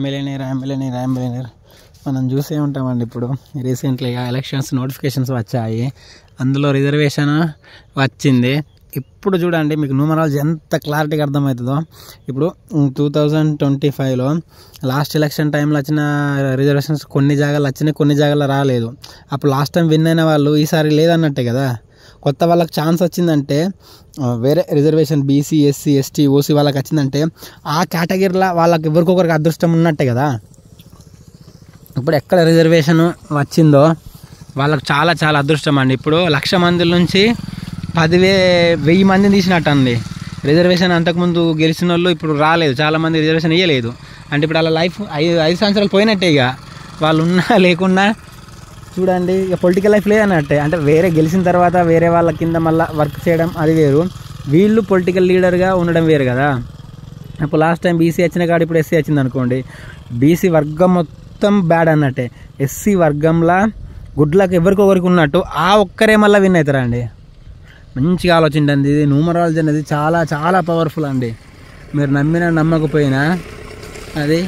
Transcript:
Millionaire మనం చూసే ఉంటామండి. ఇప్పుడు రీసెంట్లీగా ఎలక్షన్స్ నోటిఫికేషన్స్ వచ్చాయి, అందులో రిజర్వేషన్ వచ్చింది. ఇప్పుడు చూడండి మీకు న్యూమరాలజీ ఎంత క్లారిటీగా అర్థమవుతుందో. ఇప్పుడు 2025లో లాస్ట్ ఎలక్షన్ టైంలో వచ్చిన రిజర్వేషన్స్ కొన్ని జాగాలు వచ్చినాయి, కొన్ని జాగాల్లో రాలేదు. అప్పుడు లాస్ట్ టైం విన్ అయిన వాళ్ళు ఈసారి లేదన్నట్టే కదా. కొత్త వాళ్ళకి ఛాన్స్ వచ్చిందంటే, వేరే reservation BC, SC, ST, OC వాళ్ళకి వచ్చిందంటే ఆ కేటగిరీలో వాళ్ళకి ఎవరికొకరికి అదృష్టం ఉన్నట్టే కదా. ఇప్పుడు ఎక్కడ రిజర్వేషన్ వచ్చిందో వాళ్ళకి చాలా చాలా అదృష్టం అండి. ఇప్పుడు 1,00,000 మంది నుంచి 10,000 మందిని తీసినట్టు అండి రిజర్వేషన్. అంతకుముందు గెలిచిన వాళ్ళు ఇప్పుడు రాలేదు, చాలామంది రిజర్వేషన్ ఇవ్వలేదు. అంటే ఇప్పుడు వాళ్ళ లైఫ్ 5 సంవత్సరాలు పోయినట్టే. ఇక వాళ్ళు ఉన్నా లేకున్నా చూడండి, ఇక పొలిటికల్ లైఫ్ లేదన్నట్టే. అంటే వేరే గెలిచిన తర్వాత వేరే వాళ్ళ కింద మళ్ళీ వర్క్ చేయడం అది వేరు, వీళ్ళు పొలిటికల్ లీడర్గా ఉండడం వేరు కదా. ఇప్పుడు లాస్ట్ టైం బీసీ వచ్చిన కాడ ఇప్పుడు ఎస్సీ వచ్చింది అనుకోండి, బీసీ వర్గం మొత్తం బ్యాడ్ అన్నట్టే. ఎస్సీ వర్గంలో గుడ్లకు ఎవరికొకరికి ఉన్నట్టు ఆ ఒక్కరే మళ్ళీ విన్ అవుతారా అండి. మంచిగా ఆలోచించండి. ఇది న్యూమరాలజీ అనేది చాలా చాలా పవర్ఫుల్ అండి. మీరు నమ్మినా నమ్మకపోయినా అది